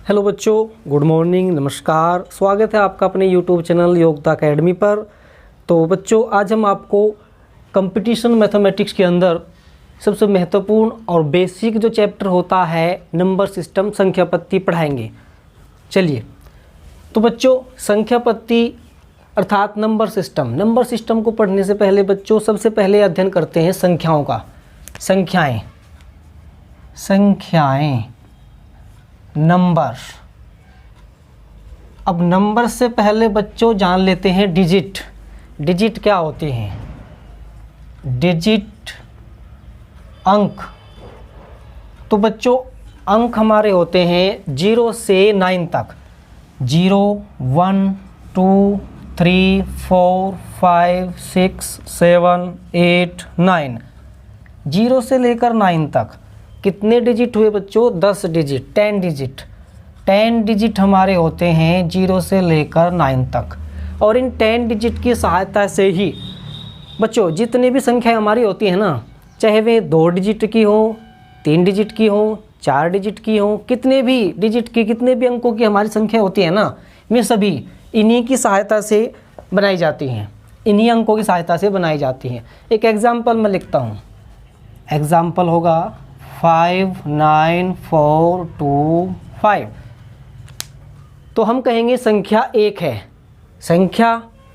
Hello बच्चों, good morning, नमस्कार। स्वागत है आपका अपने यूट्यूब चैनल योग्यता अकेडमी पर। तो बच्चों, आज हम आपको कंपटीशन मैथमेटिक्स के अंदर सबसे महत्वपूर्ण और बेसिक जो चैप्टर होता है नंबर सिस्टम, संख्या पत्ती पढ़ाएंगे। चलिए, तो बच्चों संख्या पत्ती अर्थात नंबर सिस्टम को पढ़ने से पहले बच्चों सबसे पहले अध्ययन करते हैं संख्याओं का। संख्याएं नंबर। अब नंबर से पहले बच्चों जान लेते हैं डिजिट क्या होते हैं। डिजिट अंक। तो बच्चों अंक हमारे होते हैं 0 से 9 तक। 0 1 2 3 4 5 6 7 8 9। 0 से लेकर 9 तक कितने डिजिट हुए बच्चों? 10 डिजिट, 10 डिजिट हमारे होते हैं 0 से लेकर 9 तक। और इन 10 डिजिट की सहायता से ही बच्चों जितनी भी संख्याएं हमारी होती हैं ना, चाहे वे 2 डिजिट की हो, 3 डिजिट की हो, 4 डिजिट की हो, कितने भी डिजिट की, कितने भी अंकों की हमारी संख्या होती है ना, वे सभी इन्हीं की सहायता से बनाई जाती हैं, इन्हीं अंकों की सहायता से बनाई जाती हैं। एक एग्जाम्पल मैं लिखता हूँ। एग्जाम्पल होगा 5 9 4 2 5। तो हम कहेंगे संख्या एक है, संख्या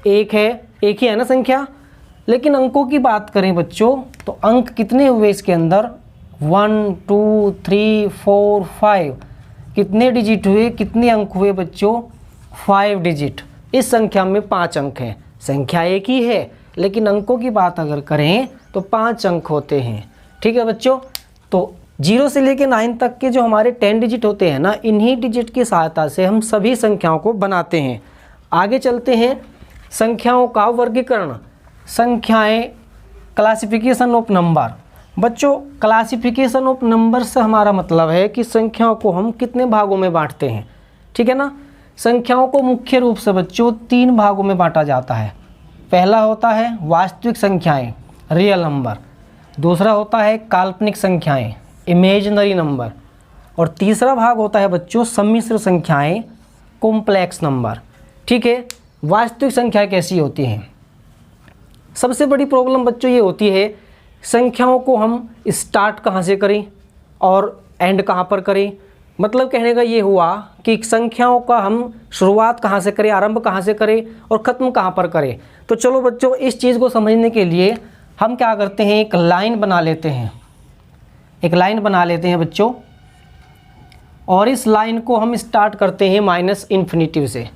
एक है, एक ही है ना संख्या। लेकिन अंकों की बात करें बच्चों तो अंक कितने हुए इसके अंदर? 1 2 3 4 5। कितने डिजिट हुए, कितने अंक हुए बच्चों? 5 डिजिट। इस संख्या में 5 अंक हैं। संख्या एक ही है लेकिन अंकों की बात अगर करें तो 5 अंक होते हैं। ठीक है बच्चों। तो 0 से लेकर 9 तक के जो हमारे 10 डिजिट होते हैं ना, इन्हीं डिजिट की सहायता से हम सभी संख्याओं को बनाते हैं। आगे चलते हैं। संख्याओं का वर्गीकरण। संख्याएं, क्लासिफिकेशन ऑफ नंबर। बच्चों क्लासिफिकेशन ऑफ नंबर से हमारा मतलब है कि संख्याओं को हम कितने भागों में बांटते हैं। ठीक है ना। संख्याओं को मुख्य रूप से बच्चों 3 भागों में बांटा जाता है। पहला होता है वास्तविक संख्याएं, रियल नंबर। दूसरा होता है काल्पनिक संख्याएं, इमेजिनरी नंबर। और तीसरा भाग होता है बच्चों सम्मिश्र संख्याएं, कॉम्प्लेक्स नंबर। ठीक है। वास्तविक संख्या कैसी होती हैं? सबसे बड़ी प्रॉब्लम बच्चों ये होती है, संख्याओं को हम स्टार्ट कहाँ से करें और एंड कहाँ पर करें। मतलब कहने का ये हुआ कि संख्याओं का हम शुरुआत कहाँ से करें, आरंभ कहाँ से करें और ख़त्म कहाँ पर करें। तो चलो बच्चों इस चीज़ को समझने के लिए हम क्या करते हैं, एक लाइन बना लेते हैं। एक लाइन बना लेते हैं बच्चों, और इस लाइन को हम स्टार्ट करते हैं माइनस इन्फिनिटिव से।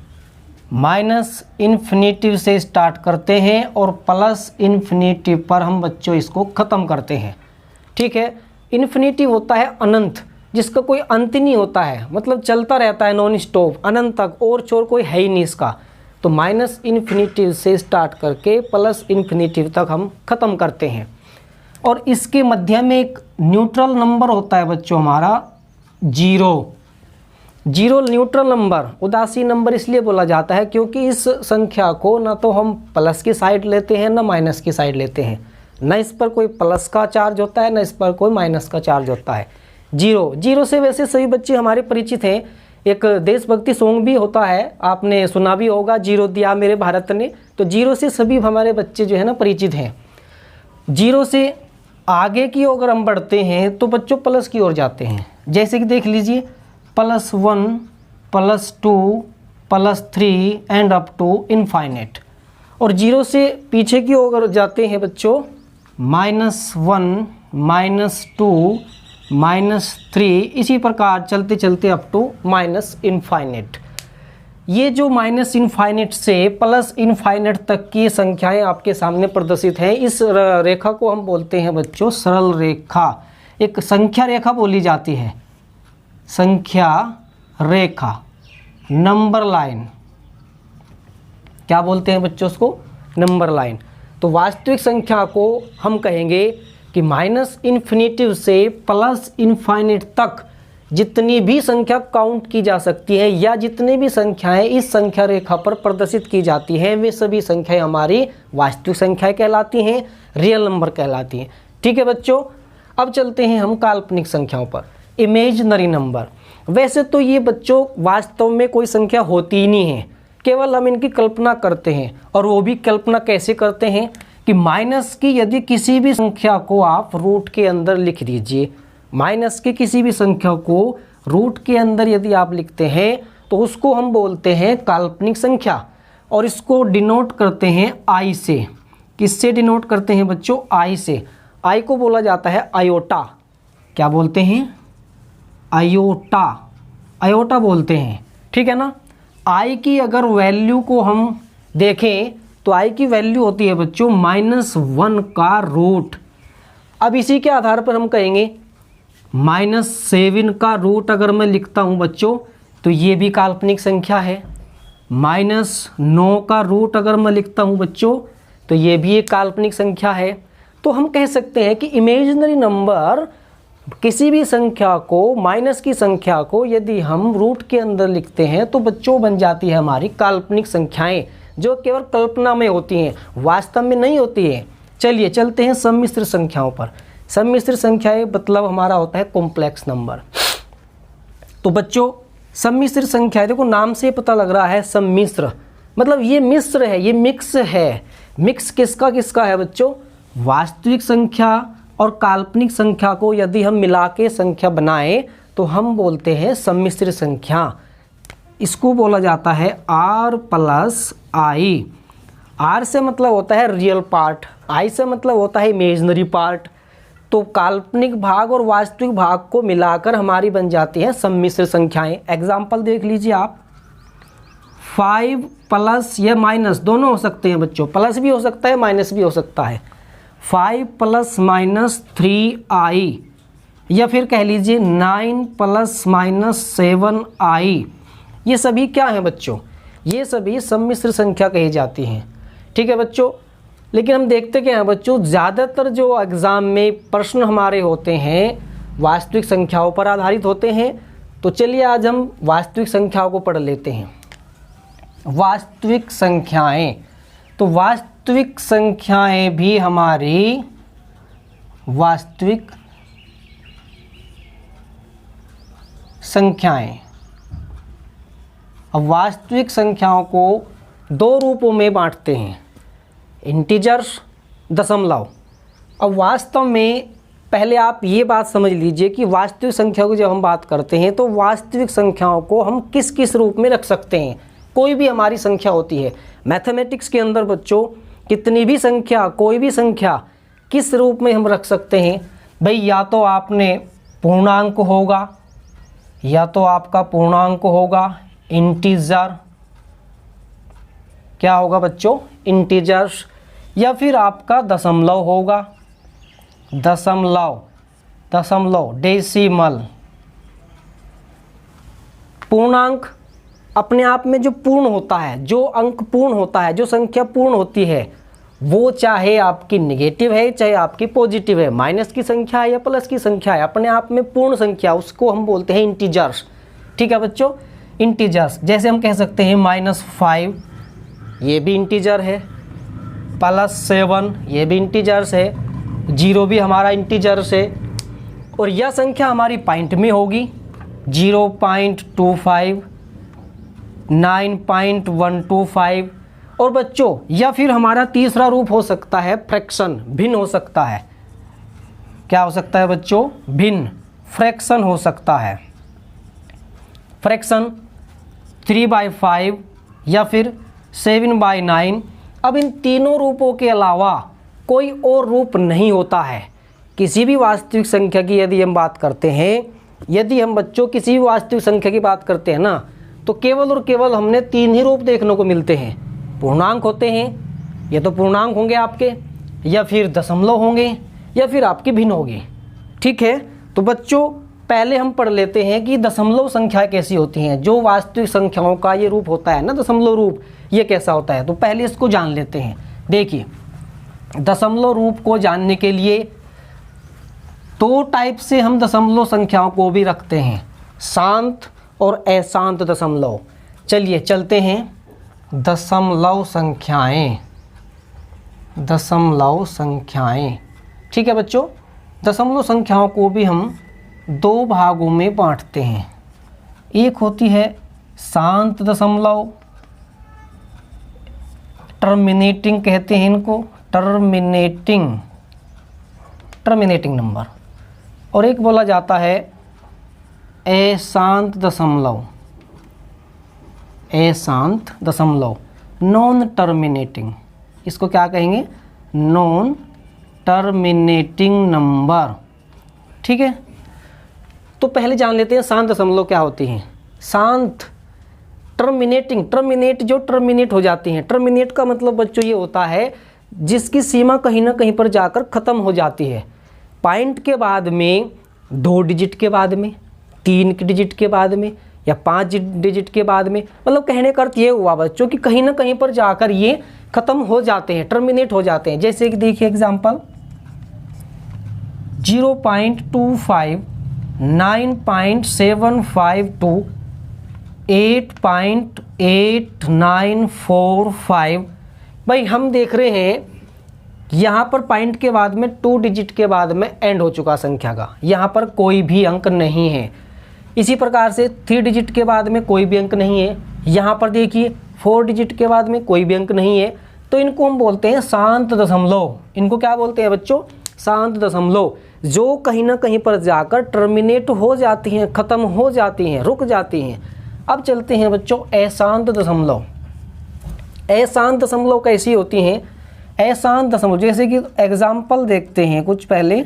माइनस इन्फिनिटिव से स्टार्ट करते हैं और प्लस इन्फिनिटिव पर हम बच्चों इसको ख़त्म करते हैं। ठीक है। इन्फिनिटिव होता है अनंत, जिसका कोई अंत नहीं होता है, मतलब चलता रहता है नॉन स्टॉप अनंत तक, और चोर कोई है ही नहीं इसका। तो माइनस इन्फिनिटिव से स्टार्ट करके प्लस इन्फिनिटिव तक हम ख़त्म करते हैं। और इसके मध्य में एक न्यूट्रल नंबर होता है बच्चों हमारा 0 न्यूट्रल नंबर, उदासीन नंबर इसलिए बोला जाता है क्योंकि इस संख्या को ना तो हम प्लस की साइड लेते हैं ना माइनस की साइड लेते हैं। ना इस पर कोई प्लस का चार्ज होता है ना इस पर कोई माइनस का चार्ज होता है। 0 से वैसे सभी बच्चे हमारे परिचित हैं। एक देशभक्ति सॉन्ग भी होता है, आपने सुना भी होगा, 0 दिया मेरे भारत ने। तो 0 से सभी हमारे बच्चे जो है ना परिचित हैं। 0 से आगे की ओर अगर हम बढ़ते हैं तो बच्चों प्लस की ओर जाते हैं। जैसे कि देख लीजिए +1 +2 +3 एंड अप टू इनफाइनेट। और 0 से पीछे की ओर जाते हैं बच्चों -1 -2 -3, इसी प्रकार चलते चलते अप टू माइनस इनफाइनेट। ये जो माइनस इनफाइनेट से प्लस इनफाइनेट तक की संख्याएं आपके सामने प्रदर्शित हैं। इस रेखा को हम बोलते हैं बच्चों सरल रेखा। एक संख्या रेखा बोली जाती है, संख्या रेखा, नंबर लाइन। क्या बोलते हैं बच्चों उसको? Number line. तो वास्तविक संख्या को हम कहेंगे कि माइनस इन्फिनिटिव से प्लस इनफाइनेट तक जितनी भी संख्या काउंट की जा सकती है या जितनी भी संख्याएं इस संख्या रेखा पर प्रदर्शित की जाती हैं, वे सभी संख्याएं हमारी वास्तविक संख्याएं कहलाती हैं, रियल नंबर कहलाती हैं। ठीक है बच्चों। अब चलते हैं हम काल्पनिक संख्याओं पर, इमेजिनरी नंबर। वैसे तो ये बच्चों वास्तव में कोई संख्या होती ही नहीं है, केवल हम इनकी कल्पना करते हैं। और वो भी कल्पना कैसे करते हैं कि माइनस की यदि किसी भी संख्या को आप रूट के अंदर लिख दीजिए, माइनस की किसी भी संख्या को रूट के अंदर यदि आप लिखते हैं तो उसको हम बोलते हैं काल्पनिक संख्या, और इसको डिनोट करते हैं आई से। किससे डिनोट करते हैं बच्चों? आई से। आई को बोला जाता है आयोटा। क्या बोलते हैं? आयोटा, आयोटा बोलते हैं, ठीक है ना। आई की अगर वैल्यू को हम देखें तो आई की वैल्यू होती है बच्चों -1 का रूट। अब इसी के आधार पर हम कहेंगे -7 का रूट अगर मैं लिखता हूं बच्चों तो ये भी काल्पनिक संख्या है। -9 का रूट अगर मैं लिखता हूं बच्चों तो ये भी एक काल्पनिक संख्या है। तो हम कह सकते हैं कि इमेजिनरी नंबर किसी भी संख्या को, माइनस की संख्या को यदि हम रूट के अंदर लिखते हैं तो बच्चों बन जाती है हमारी काल्पनिक संख्याएं, जो केवल कल्पना में होती हैं, वास्तव में नहीं होती है। चलिए चलते हैं सम्मिश्र संख्याओं पर। सम्मिश्र संख्याएं मतलब हमारा होता है कॉम्प्लेक्स नंबर। तो बच्चों सम्मिश्र संख्याएं, देखो नाम से पता लग रहा है सम्मिश्र, मतलब ये मिश्र है, ये मिक्स है। मिक्स किसका किसका है बच्चों? वास्तविक संख्या और काल्पनिक संख्या को यदि हम मिला के संख्या बनाएं तो हम बोलते हैं सम्मिश्र संख्या। इसको बोला जाता है R+I। R से मतलब होता है रियल पार्ट, I से मतलब होता है इमेजिनरी पार्ट। तो काल्पनिक भाग और वास्तविक भाग को मिलाकर हमारी बन जाती है सम्मिश्र संख्याएं। एग्जाम्पल देख लीजिए आप, 5 प्लस या माइनस दोनों हो सकते हैं बच्चों, प्लस भी हो सकता है माइनस भी हो सकता है। 5 + -3i, या फिर कह लीजिए 9 + -7i, ये सभी क्या हैं बच्चों? ये सभी सम्मिश्र संख्या कही जाती हैं, ठीक है बच्चों। लेकिन हम देखते क्या हैं बच्चों, ज़्यादातर जो एग्ज़ाम में प्रश्न हमारे होते हैं वास्तविक संख्याओं पर आधारित होते हैं। तो चलिए आज हम वास्तविक संख्याओं को पढ़ लेते हैं। वास्तविक संख्याएं, तो वास्तविक संख्याएं भी हमारी वास्तविक संख्याएं। अब वास्तविक संख्याओं को दो रूपों में बांटते हैं, इंटीजर्स, दशमलव। अब वास्तव में पहले आप ये बात समझ लीजिए कि वास्तविक संख्याओं की जब हम बात करते हैं तो वास्तविक संख्याओं को हम किस किस रूप में रख सकते हैं। कोई भी हमारी संख्या होती है मैथमेटिक्स के अंदर बच्चों, कितनी भी संख्या, कोई भी संख्या किस रूप में हम रख सकते हैं भाई? या तो आपने पूर्णांक होगा, या तो आपका पूर्णांक होगा, इंटीजर, क्या होगा बच्चों? इंटीजर्स, या फिर आपका दशमलव होगा, दशमलव, दशमलव, डेसिमल। पूर्णांक अपने आप में जो पूर्ण होता है, जो अंक पूर्ण होता है, जो संख्या पूर्ण होती है, वो चाहे आपकी नेगेटिव है चाहे आपकी पॉजिटिव है, माइनस की संख्या है या प्लस की संख्या है, अपने आप में पूर्ण संख्या, उसको हम बोलते हैं इंटीजर्स, ठीक है बच्चों। इंटीजर्स जैसे हम कह सकते हैं -5, ये भी इंटीजर है, +7 ये भी इंटीजर्स है, 0 भी हमारा इंटीजर्स है। और यह संख्या हमारी पॉइंट में होगी, 0.25, 9.125। और बच्चों या फिर हमारा तीसरा रूप हो सकता है फ्रैक्शन, भिन्न हो सकता है। क्या हो सकता है बच्चों? भिन्न, फ्रैक्शन हो सकता है। फ्रैक्शन 3/5 या फिर 7/9। अब इन तीनों रूपों के अलावा कोई और रूप नहीं होता है किसी भी वास्तविक संख्या की। यदि हम बात करते हैं, यदि हम बच्चों किसी भी वास्तविक संख्या की बात करते हैं ना, तो केवल और केवल हमने 3 ही रूप देखने को मिलते हैं। पूर्णांक होते हैं, ये तो पूर्णांक होंगे आपके, या फिर दशमलव होंगे, या फिर आपकी भिन्न होगी, ठीक है। तो बच्चों पहले हम पढ़ लेते हैं कि दशमलव संख्याएं कैसी होती हैं। जो वास्तविक संख्याओं का ये रूप होता है ना, दशमलव रूप, ये कैसा होता है, तो पहले इसको जान लेते हैं। देखिए दशमलव रूप को जानने के लिए 2 टाइप से हम दशमलव संख्याओं को भी रखते हैं, शांत और अशांत दशमलव। चलिए चलते हैं, दशमलव संख्याएं, दशमलव संख्याएं, ठीक है बच्चों। दशमलव संख्याओं को भी हम 2 भागों में बांटते हैं। एक होती है शांत दशमलव, टर्मिनेटिंग कहते हैं इनको, टर्मिनेटिंग नंबर, और एक बोला जाता है अशांत दशमलव, अशांत दशमलव, नॉन टर्मिनेटिंग। इसको क्या कहेंगे? Non terminating number. ठीक है, तो पहले जान लेते हैं शांत दशमलव क्या होती हैं। शांत, टर्मिनेट जो टर्मिनेट हो जाती हैं। टर्मिनेट का मतलब बच्चों ये होता है जिसकी सीमा कहीं ना कहीं पर जाकर ख़त्म हो जाती है। पॉइंट के बाद में, 2 डिजिट के बाद में, 3 डिजिट के बाद में, या 5 डिजिट के बाद में, मतलब कहने का अर्थ ये हुआ बच्चों कि कहीं ना कहीं पर जाकर ये ख़त्म हो जाते हैं, टर्मिनेट हो जाते हैं। जैसे कि देखिए एग्जाम्पल 0.25, 9.752, 8.8945। भाई हम देख रहे हैं यहाँ पर पॉइंट के बाद में 2 डिजिट के बाद में एंड हो चुका संख्या का, यहाँ पर कोई भी अंक नहीं है। इसी प्रकार से 3 डिजिट के बाद में कोई भी अंक नहीं है। यहाँ पर देखिए 4 डिजिट के बाद में कोई भी अंक नहीं है। तो इनको हम बोलते हैं शांत दशमलव। इनको क्या बोलते हैं बच्चों? शांत दशमलव, जो कहीं ना कहीं पर जाकर टर्मिनेट हो जाती हैं, ख़त्म हो जाती हैं, रुक जाती हैं। अब चलते हैं बच्चों अशांत दशमलव। अशांत दशमलव कैसी होती हैं? अशांत दशमलव जैसे कि एग्जाम्पल देखते हैं कुछ पहले,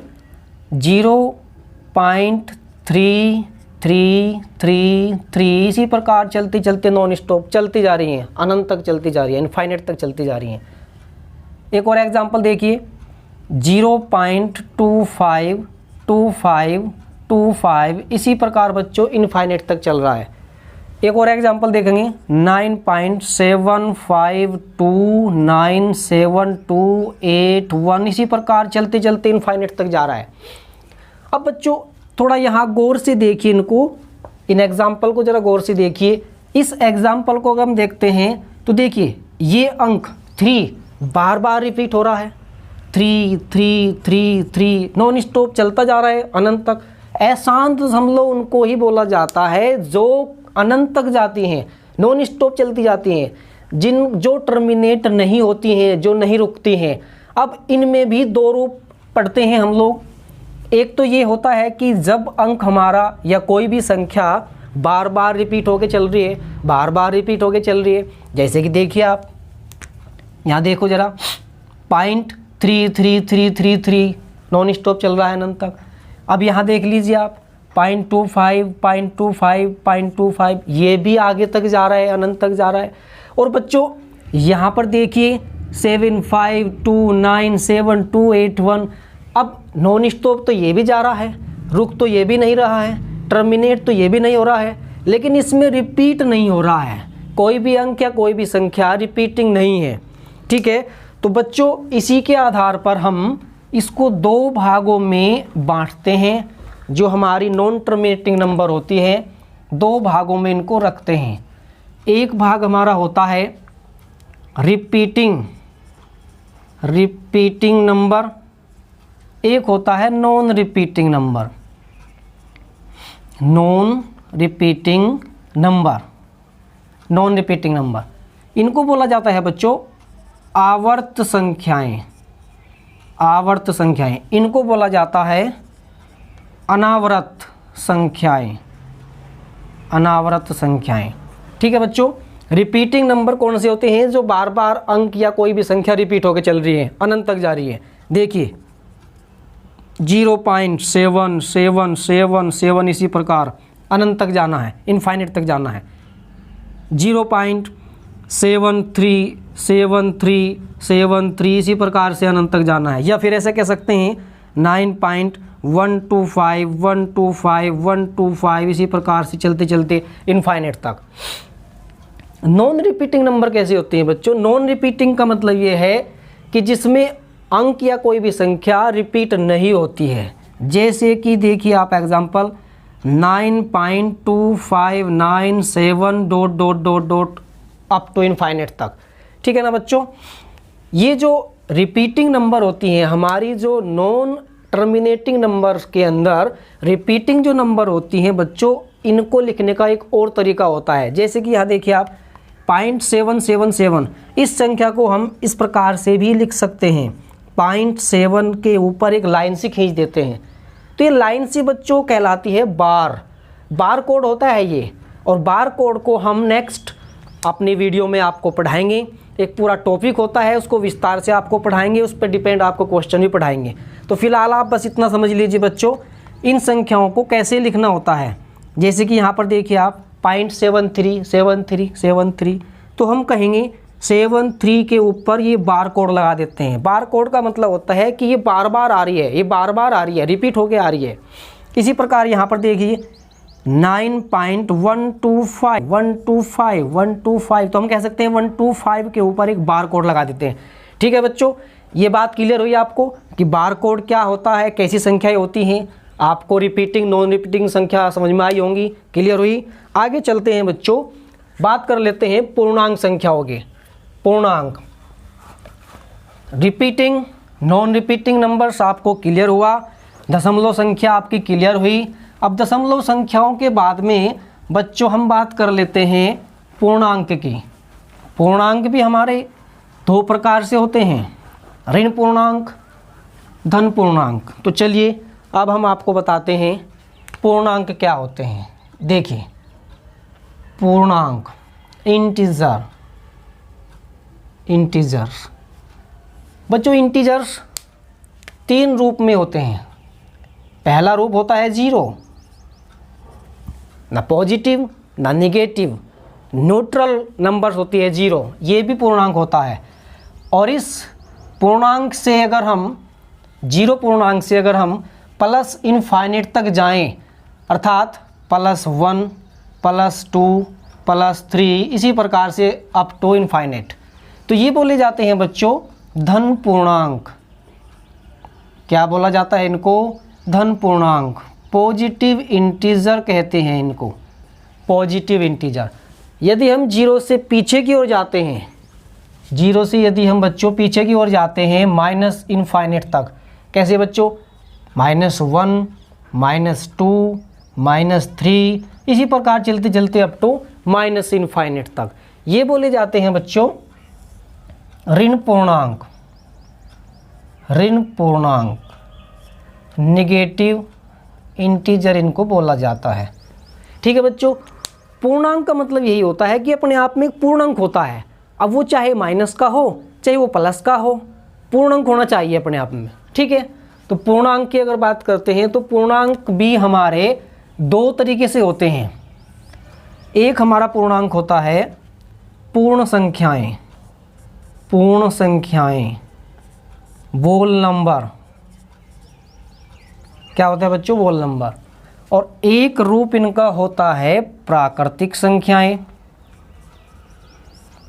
0.3333, इसी प्रकार चलते चलते नॉन स्टॉप चलती जा रही हैं, अनंत तक चलती जा रही है, इनफाइनाइट तक चलती जा रही हैं। एक और एग्जाम्पल देखिए 0.252525, इसी प्रकार बच्चों इनफाइनाइट तक चल रहा है। एक और एग्जाम्पल देखेंगे 9.75297281, इसी प्रकार चलते चलते इनफाइनाइट तक जा रहा है। अब बच्चों थोड़ा यहाँ गौर से देखिए इनको, इन एग्जाम्पल को ज़रा गौर से देखिए। इस एग्जाम्पल को अगर हम देखते हैं तो देखिए ये अंक 3 बार बार रिपीट हो रहा है, 3 3 3 3 नॉन स्टॉप चलता जा रहा है अनंत तक। अशांत दशमलव उनको ही बोला जाता है जो अनंत तक जाती हैं, नॉन स्टॉप चलती जाती हैं, जो टर्मिनेट नहीं होती हैं, जो नहीं रुकती हैं। अब इनमें भी 2 रूप पढ़ते हैं हम लोग। एक तो ये होता है कि जब अंक हमारा या कोई भी संख्या बार बार रिपीट होके चल रही है, बार बार रिपीट होके चल रही है। जैसे कि देखिए आप यहाँ देखो ज़रा, 0.33333 नॉन स्टॉप चल रहा है अनंत तक। अब यहाँ देख लीजिए आप 0.25 ये भी आगे तक जा रहा है, अनंत तक जा रहा है। और बच्चों यहाँ पर देखिए 75297281, अब नॉन स्टॉप तो ये भी जा रहा है, रुक तो ये भी नहीं रहा है, टर्मिनेट तो ये भी नहीं हो रहा है, लेकिन इसमें रिपीट नहीं हो रहा है। कोई भी अंक या कोई भी संख्या रिपीटिंग नहीं है। ठीक है, तो बच्चों इसी के आधार पर हम इसको 2 भागों में बांटते हैं। जो हमारी नॉन टर्मिनेटिंग नंबर होती है 2 भागों में इनको रखते हैं। एक भाग हमारा होता है रिपीटिंग नंबर, एक होता है non repeating number. Non repeating number इनको बोला जाता है बच्चों आवर्त संख्याएं। इनको बोला जाता है अनावर्त संख्याएं। ठीक है बच्चों, रिपीटिंग नंबर कौन से होते हैं? जो बार बार अंक या कोई भी संख्या रिपीट होकर चल रही है, अनंत तक जा रही है। देखिए 0.7777, इसी प्रकार अनंत तक जाना है, इनफाइनाइट तक जाना है। 0.737373, इसी प्रकार से अनंत तक जाना है। या फिर ऐसे कह सकते हैं 9.125, इसी प्रकार से चलते चलते इनफाइनाइट तक। नॉन रिपीटिंग नंबर कैसे होते हैं बच्चों? नॉन रिपीटिंग का मतलब ये है कि जिसमें अंक या कोई भी संख्या रिपीट नहीं होती है। जैसे कि देखिए आप एग्जांपल 9.2597 ... अप टू इनफाइनाइट तक। ठीक है ना बच्चों, ये जो रिपीटिंग नंबर होती हैं हमारी, जो नॉन टर्मिनेटिंग नंबर के अंदर रिपीटिंग जो नंबर होती हैं बच्चों, इनको लिखने का एक और तरीका होता है। जैसे कि यहाँ देखिए आप 0.777, इस संख्या को हम इस प्रकार से भी लिख सकते हैं। 0.7 के ऊपर एक लाइन से खींच देते हैं, तो ये लाइन से बच्चों कहलाती है बार कोड होता है ये। और बार कोड को हम नेक्स्ट अपनी वीडियो में आपको पढ़ाएंगे। एक पूरा टॉपिक होता है, उसको विस्तार से आपको पढ़ाएंगे, उस पर डिपेंड आपको क्वेश्चन भी पढ़ाएंगे। तो फिलहाल आप बस इतना समझ लीजिए बच्चों, इन संख्याओं को कैसे लिखना होता है। जैसे कि यहाँ पर देखिए आप 0.73, तो हम कहेंगे 73 के ऊपर ये बार कोड लगा देते हैं। बार कोड का मतलब होता है कि ये बार बार आ रही है, ये बार बार आ रही है, रिपीट होके आ रही है। इसी प्रकार यहाँ पर देखिए 9.125, तो हम कह सकते हैं 125 के ऊपर एक बार कोड लगा देते हैं। ठीक है बच्चों, ये बात क्लियर हुई आपको कि बार कोड क्या होता है, कैसी संख्याएं होती हैं। आपको रिपीटिंग नॉन रिपीटिंग संख्या समझ में आई होंगी, क्लियर हुई। आगे चलते हैं बच्चों, बात कर लेते हैं पूर्णांक संख्याओं के। पूर्णांक, रिपीटिंग नॉन रिपीटिंग नंबर्स आपको क्लियर हुआ, दशमलव संख्या आपकी क्लियर हुई। अब दशमलव संख्याओं के बाद में बच्चों हम बात कर लेते हैं पूर्णांक की। पूर्णांक भी हमारे दो प्रकार से होते हैं, ऋण पूर्णांक, धन पूर्णांक। तो चलिए अब हम आपको बताते हैं पूर्णांक क्या होते हैं। देखिए पूर्णांक, इंटीजर्स बच्चों, इंटीजर्स 3 रूप में होते हैं। पहला रूप होता है 0, ना पॉजिटिव ना निगेटिव, न्यूट्रल नंबर्स होती है 0, ये भी पूर्णांक होता है। और इस पूर्णांक से अगर हम 0 पूर्णांक से अगर हम प्लस इनफाइनाइट तक जाएं, अर्थात +1, +2, +3, इसी प्रकार से अप टू इनफाइनाइट, तो ये बोले जाते हैं बच्चों धन पूर्णांक। क्या बोला जाता है इनको? धन पूर्णांक। पॉजिटिव इंटीजर कहते हैं इनको, पॉजिटिव इंटीजर। यदि हम 0 से पीछे की ओर जाते हैं, 0 से यदि हम बच्चों पीछे की ओर जाते हैं माइनस इनफाइनाइट तक, कैसे बच्चों? -1, -2, -3, इसी प्रकार चलते चलते अप टू माइनस इनफाइनाइट तक, ये बोले जाते हैं बच्चों ऋण पूर्णांक। ऋण पूर्णांक, निगेटिव इंटीजर इनको बोला जाता है। ठीक है बच्चों, पूर्णांक का मतलब यही होता है कि अपने आप में एक पूर्णांक होता है। अब वो चाहे माइनस का हो चाहे वो प्लस का हो, पूर्णांक होना चाहिए अपने आप में। ठीक है, तो पूर्णांक की अगर बात करते हैं तो पूर्णांक भी हमारे 2 तरीके से होते हैं। एक हमारा पूर्णांक होता है पूर्ण संख्याएं, पूर्ण संख्याएं, वोल नंबर। क्या होता है बच्चों? वोल नंबर। और एक रूप इनका होता है प्राकृतिक संख्याएं।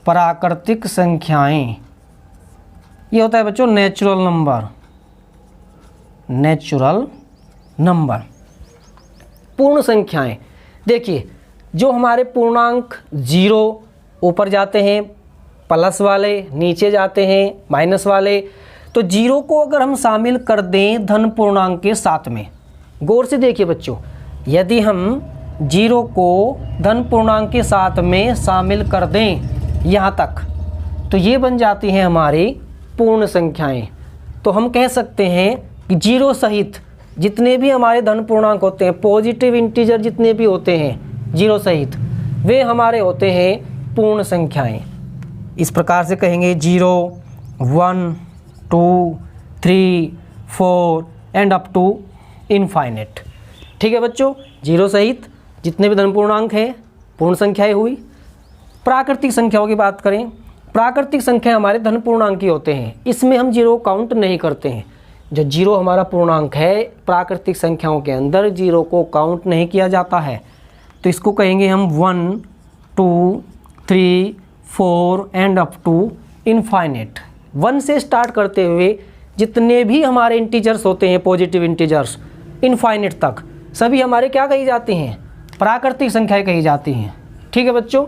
प्राकृतिक संख्याएं ये होता है बच्चों नेचुरल नंबर। Natural number. पूर्ण संख्याएं, देखिए जो हमारे पूर्णांक 0 ऊपर जाते हैं प्लस वाले, नीचे जाते हैं माइनस वाले, तो 0 को अगर हम शामिल कर दें धन पूर्णांक के साथ में, गौर से देखिए बच्चों, यदि हम 0 को धन पूर्णांक के साथ में शामिल कर दें यहाँ तक, तो ये बन जाती हैं हमारी पूर्ण संख्याएं। तो हम कह सकते हैं कि 0 सहित जितने भी हमारे धन पूर्णांक होते हैं, पॉजिटिव इंटीजर जितने भी होते हैं 0 सहित, वे हमारे होते हैं पूर्ण संख्याएं। इस प्रकार से कहेंगे 0, 1, 2, 3, 4 एंड अप टू इनफाइनाइट। ठीक है बच्चों, 0 सहित जितने भी धन पूर्णांक हैं पूर्ण संख्याएं हुई। प्राकृतिक संख्याओं की बात करें, प्राकृतिक संख्या हमारे धन पूर्णांक ही होते हैं, इसमें हम 0 काउंट नहीं करते हैं। जो 0 हमारा पूर्णांक है प्राकृतिक संख्याओं के अंदर 0 को काउंट नहीं किया जाता है, तो इसको कहेंगे हम 1, 2, 3, 4 एंड अप टू इनफाइनाइट। 1 से स्टार्ट करते हुए जितने भी हमारे इंटीजर्स होते हैं पॉजिटिव इंटीजर्स इनफाइनाइट तक, सभी हमारे क्या कही जाती हैं? प्राकृतिक संख्याएं कही जाती हैं। ठीक है बच्चों,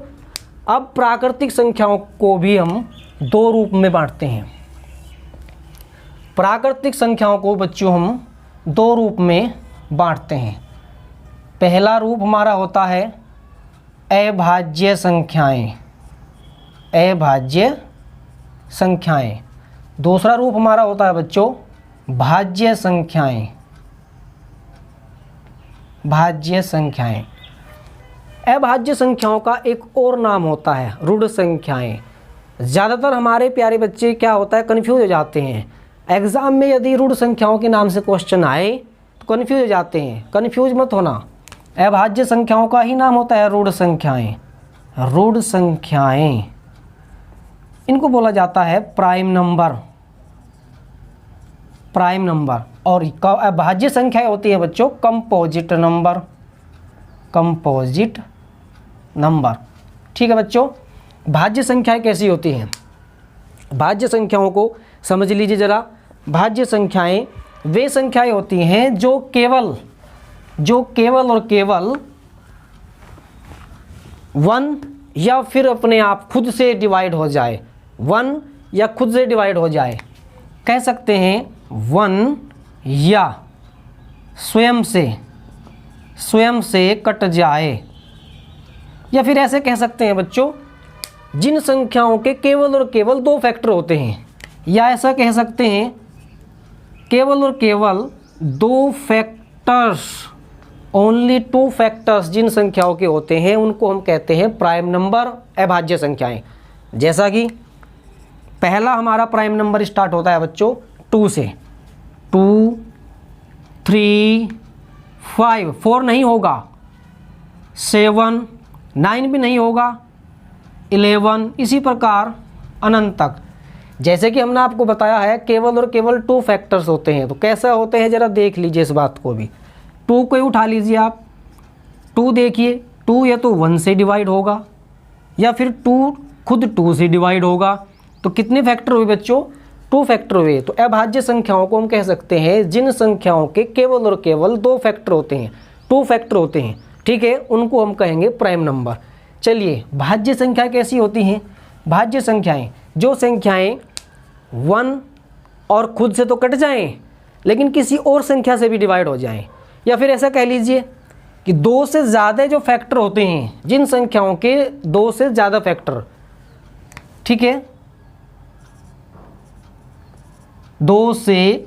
अब प्राकृतिक संख्याओं को भी हम 2 रूप में बांटते हैं। प्राकृतिक संख्याओं को बच्चों हम 2 रूप में बांटते हैं। पहला रूप हमारा होता है अभाज्य संख्याएं, अभाज्य संख्याएं। दूसरा रूप हमारा होता है बच्चों भाज्य संख्याएं, भाज्य संख्याएं। अभाज्य संख्याओं का एक और नाम होता है ऋण संख्याएं। ज़्यादातर हमारे प्यारे बच्चे क्या होता है कंफ्यूज हो जाते हैं। एग्ज़ाम में यदि ऋण संख्याओं के नाम से क्वेश्चन आए तो कंफ्यूज हो जाते हैं। कंफ्यूज मत होना, अभाज्य संख्याओं का ही नाम होता है ऋण संख्याएं। ऋण संख्याएं इनको बोला जाता है प्राइम नंबर, प्राइम नंबर। और अभाज्य संख्याएं होती है बच्चों कंपोजिट नंबर, कंपोजिट नंबर। ठीक है बच्चों, भाज्य संख्याएं कैसी होती हैं? भाज्य संख्याओं को समझ लीजिए ज़रा। भाज्य संख्याएं वे संख्याएं होती हैं जो केवल और केवल 1 या फिर अपने आप खुद से डिवाइड हो जाए, 1 या खुद से डिवाइड हो जाए। कह सकते हैं 1 या स्वयं से कट जाए, या फिर ऐसे कह सकते हैं बच्चों जिन संख्याओं के केवल और केवल 2 फैक्टर होते हैं, या ऐसा कह सकते हैं केवल और केवल 2 फैक्टर्स, ओनली 2 फैक्टर्स जिन संख्याओं के होते हैं उनको हम कहते हैं प्राइम नंबर, अभाज्य संख्याएं। जैसा कि पहला हमारा प्राइम नंबर स्टार्ट होता है बच्चों 2 से, 2, 3, 5, 4 नहीं होगा, 7, 9 भी नहीं होगा, 11, इसी प्रकार अनंत तक। जैसे कि हमने आपको बताया है केवल और केवल 2 फैक्टर्स होते हैं, तो कैसा होते हैं ज़रा देख लीजिए इस बात को भी। 2 को ही उठा लीजिए आप, 2 देखिए, 2 या तो 1 से डिवाइड होगा या फिर 2 खुद 2 से डिवाइड होगा। तो कितने फैक्टर हुए बच्चों? 2 फैक्टर हुए। तो अभाज्य संख्याओं को हम कह सकते हैं जिन संख्याओं के केवल और केवल 2 फैक्टर होते हैं, 2 फैक्टर होते हैं, ठीक है, उनको हम कहेंगे प्राइम नंबर। चलिए भाज्य संख्या कैसी होती हैं? भाज्य संख्याएं जो संख्याएं 1 और खुद से तो कट जाएं लेकिन किसी और संख्या से भी डिवाइड हो जाएं, या फिर ऐसा कह लीजिए कि 2 से ज़्यादा जो फैक्टर होते हैं, जिन संख्याओं के 2 से ज़्यादा फैक्टर, ठीक है, 2 से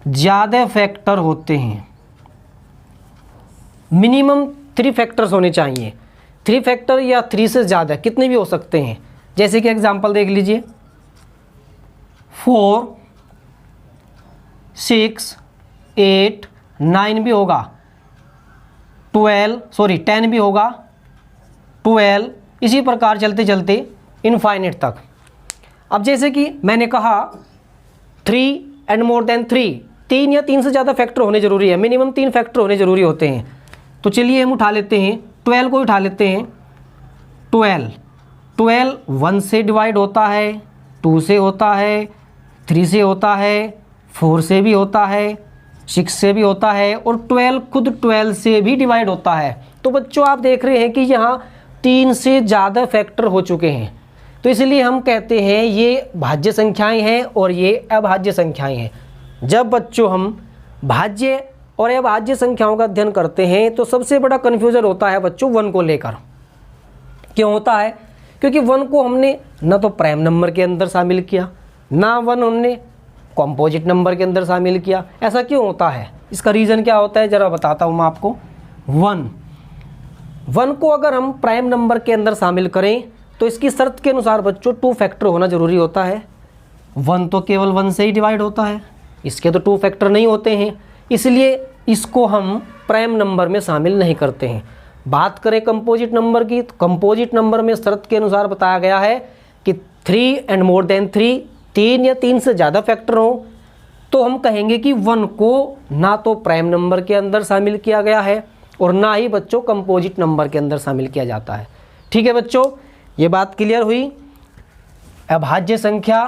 ज़्यादा फैक्टर होते हैं, मिनिमम 3 फैक्टर्स होने चाहिए। 3 फैक्टर या 3 से ज़्यादा कितने भी हो सकते हैं। जैसे कि एग्जांपल देख लीजिए 4, 6, 8, 9 भी होगा, 10 भी होगा, 12, इसी प्रकार चलते चलते इनफाइनाइट तक। अब जैसे कि मैंने कहा 3 एंड मोर देन 3, 3 या 3 से ज़्यादा फैक्टर होने ज़रूरी है, मिनिमम 3 फैक्टर होने ज़रूरी होते हैं। तो चलिए हम उठा लेते हैं 12 को उठा लेते हैं। 12 1 से डिवाइड होता है, 2 से होता है, 3 से होता है, 4 से भी होता है, 6 से भी होता है, और 12 खुद 12 से भी डिवाइड होता है। तो बच्चों आप देख रहे हैं कि यहाँ 3 से ज़्यादा फैक्टर हो चुके हैं, तो इसलिए हम कहते हैं ये भाज्य संख्याएं हैं और ये अभाज्य संख्याएं हैं। जब बच्चों हम भाज्य और अभाज्य संख्याओं का अध्ययन करते हैं तो सबसे बड़ा कन्फ्यूज़न होता है बच्चों 1 को लेकर। क्यों होता है? क्योंकि 1 को हमने ना तो प्राइम नंबर के अंदर शामिल किया, ना 1 हमने कंपोजिट नंबर के अंदर शामिल किया। ऐसा क्यों होता है? इसका रीज़न क्या होता है ज़रा बताता हूँ मैं आपको। 1 को अगर हम प्राइम नंबर के अंदर शामिल करें तो इसकी शर्त के अनुसार बच्चों 2 फैक्टर होना ज़रूरी होता है। 1 तो केवल 1 से ही डिवाइड होता है, इसके तो 2 फैक्टर नहीं होते हैं, इसलिए इसको हम प्राइम नंबर में शामिल नहीं करते हैं। बात करें कंपोजिट नंबर की, तो कंपोजिट नंबर में शर्त के अनुसार बताया गया है कि 3 एंड मोर देन 3, 3 या 3 से ज़्यादा फैक्टर हो, तो हम कहेंगे कि 1 को ना तो प्राइम नंबर के अंदर शामिल किया गया है और ना ही बच्चों कंपोजिट नंबर के अंदर शामिल किया जाता है। ठीक है बच्चों, ये बात क्लियर हुई। अभाज्य संख्या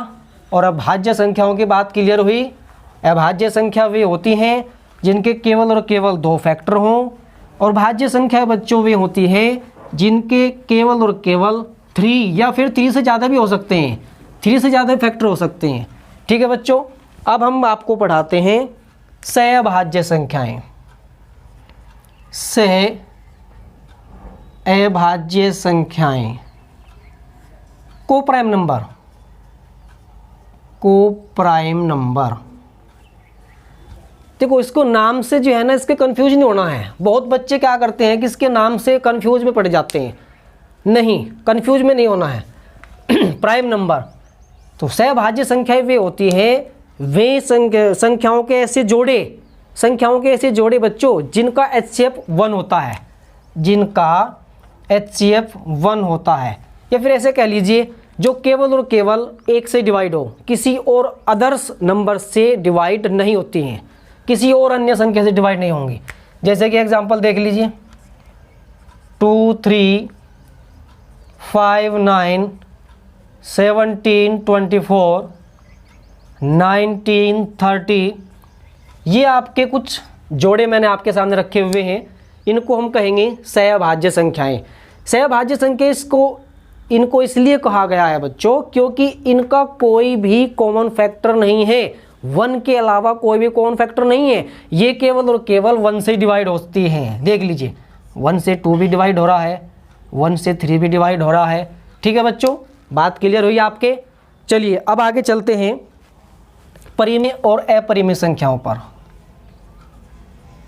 और अभाज्य संख्याओं की बात क्लियर हुई। अभाज्य संख्या वे होती हैं जिनके केवल और केवल 2 फैक्टर हों, और भाज्य संख्या बच्चों वे होती है जिनके केवल और केवल 3 या फिर 3 से ज़्यादा भी हो सकते हैं, 3 से ज़्यादा फैक्टर हो सकते हैं। ठीक है बच्चों, अब हम आपको पढ़ाते हैं सहअभाज्य संख्याएं। सह अभाज्य संख्याएं, को प्राइम नंबर, को प्राइम नंबर। देखो इसको नाम से जो है ना इसके कंफ्यूज नहीं होना है। बहुत बच्चे क्या करते हैं कि इसके नाम से कंफ्यूज में पड़ जाते हैं। नहीं, कंफ्यूज में नहीं होना है। प्राइम नंबर तो सहभाज्य संख्याएं वे होती हैं, वे संख्याओं के ऐसे जोड़े बच्चों जिनका HCF 1 होता है, जिनका HCF 1 होता है, या फिर ऐसे कह लीजिए जो केवल और केवल 1 से डिवाइड हो, किसी और अदर्स नंबर से डिवाइड नहीं होती हैं, किसी और अन्य संख्या से डिवाइड नहीं होंगी। जैसे कि एग्जांपल देख लीजिए 2, 3, 5, 9, 17, 24, 19, 30, ये आपके कुछ जोड़े मैंने आपके सामने रखे हुए हैं। इनको हम कहेंगे सहभाज्य संख्याएं। सहभाज्य संख्या इनको इसलिए कहा गया है बच्चों क्योंकि इनका कोई भी कॉमन फैक्टर नहीं है। 1 के अलावा कोई भी कॉमन फैक्टर नहीं है। ये केवल और केवल 1 से डिवाइड होती हैं। देख लीजिए 1 से 2 भी डिवाइड हो रहा है, 1 से 3 भी डिवाइड हो रहा है। ठीक है बच्चों, बात क्लियर हुई आपके। चलिए अब आगे चलते हैं परिमेय और अपरिमेय संख्याओं पर।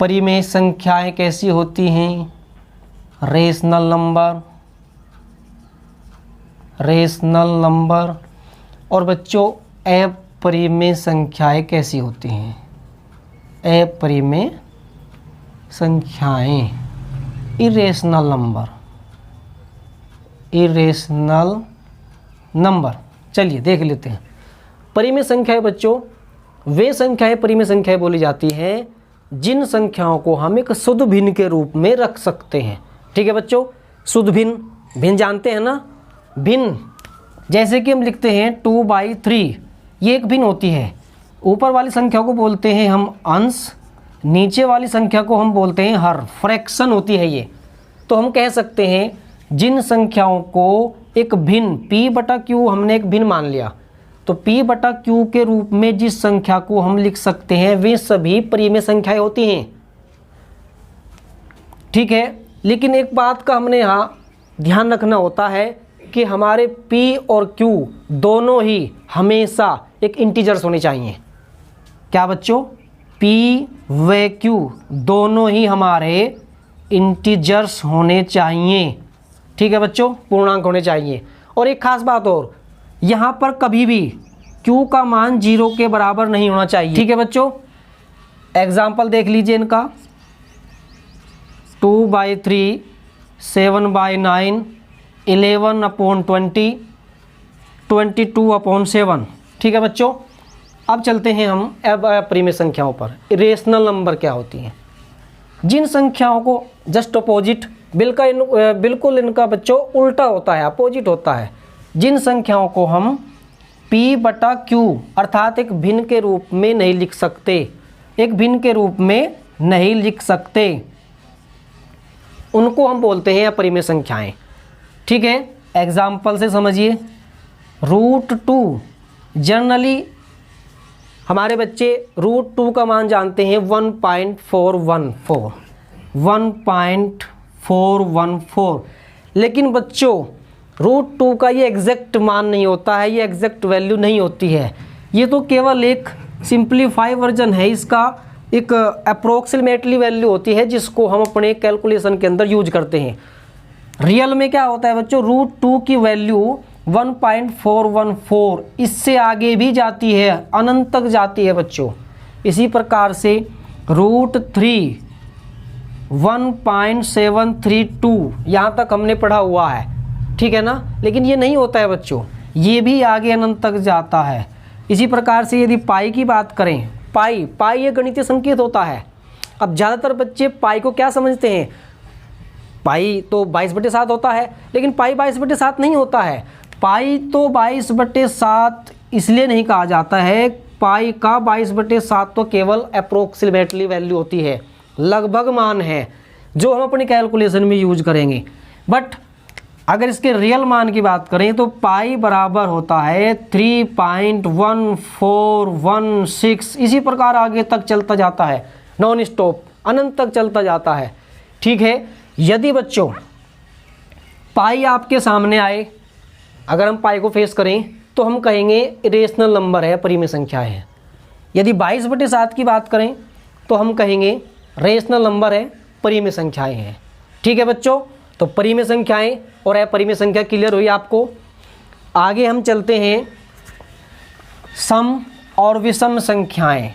परिमेय संख्याएं कैसी होती हैं? Rational number. और बच्चों अपरिमेय संख्याएं कैसी होती हैं? अपरिमेय संख्याएं इरेशनल नंबर। चलिए देख लेते हैं। परिमेय संख्याएं बच्चों वे संख्याएं परिमेय संख्याएं बोली जाती हैं जिन संख्याओं को हम एक शुद्ध भिन्न के रूप में रख सकते हैं। ठीक है बच्चों, शुद्ध भिन्न जानते हैं ना? भिन्न जैसे कि हम लिखते हैं 2/3, ये एक भिन्न होती है। ऊपर वाली संख्या को बोलते हैं हम अंश, नीचे वाली संख्या को हम बोलते हैं हर। फ्रैक्शन होती है ये। तो हम कह सकते हैं जिन संख्याओं को एक भिन्न P/Q हमने एक भिन्न मान लिया, तो P/Q के रूप में जिस संख्या को हम लिख सकते हैं वे सभी परिमेय संख्याएं होती हैं। ठीक है, लेकिन एक बात का हमने यहाँ ध्यान रखना होता है कि हमारे P और Q दोनों ही हमेशा एक इंटीजर्स होने चाहिए। क्या बच्चों? P व Q दोनों ही हमारे इंटीजर्स होने चाहिए। ठीक है बच्चों, पूर्णांक होने चाहिए। और एक खास बात और, यहाँ पर कभी भी Q का मान 0 के बराबर नहीं होना चाहिए। ठीक है बच्चों, एग्जाम्पल देख लीजिए इनका 2/3, 7/9, 11/20, 22/7। ठीक है बच्चों, अब चलते हैं हम अपरिमेय संख्याओं पर। इरेशनल नंबर क्या होती हैं? जिन संख्याओं को जस्ट अपोजिट, बिल्कुल इनका बच्चों उल्टा होता है, अपोजिट होता है। जिन संख्याओं को हम P/Q अर्थात एक भिन्न के रूप में नहीं लिख सकते, उनको हम बोलते हैं अपरिमेय संख्याएं। ठीक है, एग्जाम्पल से समझिए। √2, जनरली हमारे बच्चे √2 का मान जानते हैं 1.414, लेकिन बच्चों √2 का ये एग्जैक्ट मान नहीं होता है, ये एग्जैक्ट वैल्यू नहीं होती है। ये तो केवल एक सिंप्लीफाई वर्जन है इसका, एक अप्रोक्सीमेटली वैल्यू होती है जिसको हम अपने कैलकुलेशन के अंदर यूज करते हैं। रियल में क्या होता है बच्चों? √2 की वैल्यू 1.414 इससे आगे भी जाती है, अनंत तक जाती है बच्चों। इसी प्रकार से √3 1.732 यहाँ तक हमने पढ़ा हुआ है। ठीक है ना? लेकिन ये नहीं होता है बच्चों, ये भी आगे अनंत तक जाता है। इसी प्रकार से यदि पाई की बात करें, पाई ये गणितीय संकेत होता है। अब ज़्यादातर बच्चे पाई को क्या समझते हैं? पाई तो 22/7 होता है, लेकिन पाई 22/7 नहीं होता है। पाई तो 22/7 इसलिए नहीं कहा जाता है, पाई का 22/7 तो केवल अप्रोक्सीमेटली वैल्यू होती है, लगभग मान है जो हम अपनी कैलकुलेशन में यूज करेंगे। बट अगर इसके रियल मान की बात करें तो पाई बराबर होता है 3.1416। इसी प्रकार आगे तक चलता जाता है, नॉन स्टॉप अनंत तक चलता जाता है। ठीक है। यदि बच्चों पाई आपके सामने आए, अगर हम पाई को फेस करें तो हम कहेंगे रेशनल नंबर है, परिमेय संख्या है। यदि 22/7 की बात करें तो हम कहेंगे रेशनल नंबर है, परिमेय संख्याएं हैं। ठीक है बच्चों, तो परिमेय संख्याएं और अपरिमेय संख्या क्लियर हुई आपको। आगे हम चलते हैं सम और विषम संख्याएं।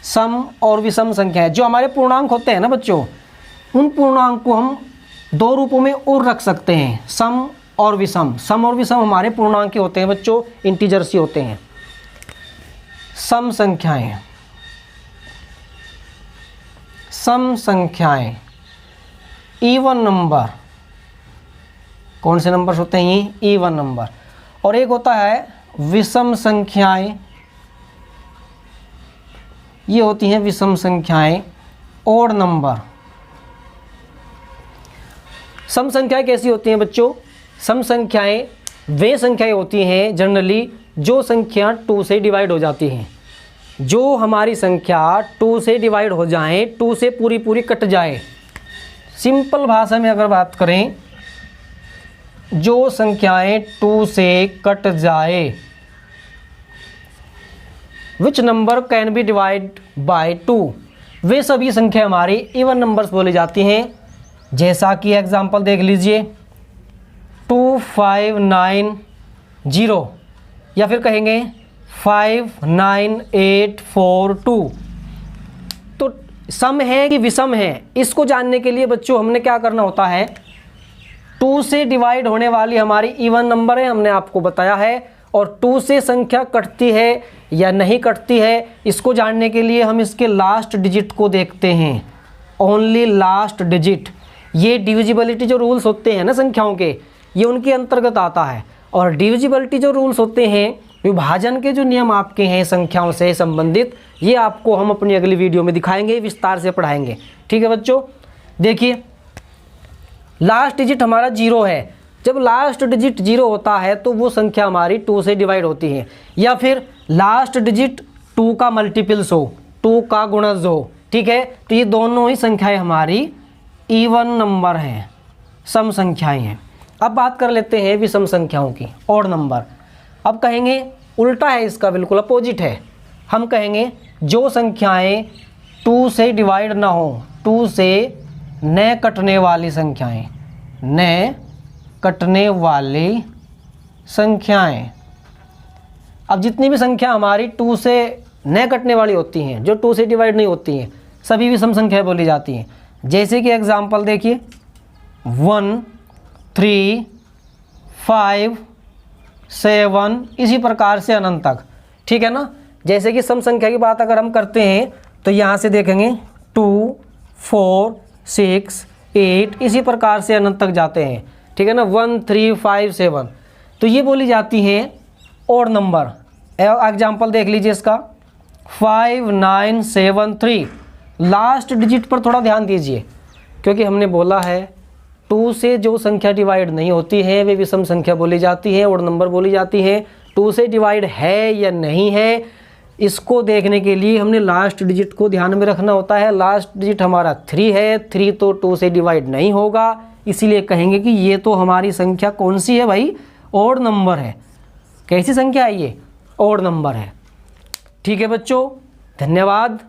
सम और विषम संख्याएं जो हमारे पूर्णांक होते हैं ना बच्चों, उन पूर्णांक को हम दो रूपों में और रख सकते हैं, सम और विषम। सम और विषम हमारे पूर्णांक के होते हैं बच्चों, इंटीजर्स ही होते हैं। सम संख्याएं, सम संख्याएं, इवन नंबर, कौन से नंबर्स होते हैं ये? Even number. और एक होता है विषम संख्याएं, ये होती हैं विषम संख्याएं, ओड नंबर। सम संख्याएं कैसी होती हैं बच्चों? सम संख्याएं वे संख्याएं होती हैं जनरली जो संख्या 2 से डिवाइड हो जाती हैं। जो हमारी संख्या 2 से डिवाइड हो जाए, 2 से पूरी पूरी कट जाए। सिंपल भाषा में अगर बात करें, जो संख्याएं 2 से कट जाए, which number can be divide by 2, वे सभी संख्या हमारी इवन नंबर्स बोली जाती हैं। जैसा कि एग्जाम्पल देख लीजिए 2590, या फिर कहेंगे 59842। तो सम है कि विषम है, इसको जानने के लिए बच्चों हमने क्या करना होता है, 2 से डिवाइड होने वाली हमारी इवन नंबर है, हमने आपको बताया है। और 2 से संख्या कटती है या नहीं कटती है, इसको जानने के लिए हम इसके लास्ट डिजिट को देखते हैं, ओनली लास्ट डिजिट। ये डिविजिबिलिटी जो रूल्स होते हैं ना संख्याओं के, ये उनके अंतर्गत आता है। और डिविजिबिलिटी जो रूल्स होते हैं, विभाजन के जो नियम आपके हैं संख्याओं से संबंधित, ये आपको हम अपनी अगली वीडियो में दिखाएंगे, विस्तार से पढ़ाएंगे। ठीक है बच्चों, देखिए लास्ट डिजिट हमारा 0 है। जब लास्ट डिजिट 0 होता है तो वो संख्या हमारी 2 से डिवाइड होती है। या फिर लास्ट डिजिट 2 का मल्टीपल्स हो, 2 का गुणज हो। ठीक है, तो ये दोनों ही संख्याएं हमारी इवन नंबर हैं, सम संख्याएं हैं। अब बात कर लेते हैं विषम संख्याओं की, ऑड नंबर। अब कहेंगे उल्टा है, इसका बिल्कुल अपोजिट है। हम कहेंगे जो संख्याएं 2 से डिवाइड ना हो, 2 से न कटने वाली संख्याएं, न कटने वाली संख्याएं। अब जितनी भी संख्या हमारी 2 से न कटने वाली होती हैं, जो 2 से डिवाइड नहीं होती हैं, सभी विषम संख्याएं बोली जाती हैं। जैसे कि एग्जाम्पल देखिए 1 3 5 7, इसी प्रकार से अनंत तक। ठीक है ना। जैसे कि सम संख्या की बात अगर हम करते हैं तो यहाँ से देखेंगे 2 4 6 8, इसी प्रकार से अनंत तक जाते हैं। ठीक है ना, 1 3 5 7, तो ये बोली जाती हैं ऑड नंबर। एग्जाम्पल देख लीजिए इसका 5973। लास्ट डिजिट पर थोड़ा ध्यान दीजिए, क्योंकि हमने बोला है 2 से जो संख्या डिवाइड नहीं होती है वे विषम संख्या बोली जाती है, ऑड नंबर बोली जाती है। 2 से डिवाइड है या नहीं है, इसको देखने के लिए हमने लास्ट डिजिट को ध्यान में रखना होता है। लास्ट डिजिट हमारा 3 है, 3 तो 2 से डिवाइड नहीं होगा, इसीलिए कहेंगे कि ये तो हमारी संख्या कौन सी है भाई, ऑड नंबर है। कैसी संख्या है ये, ऑड नंबर है। ठीक है बच्चों, धन्यवाद।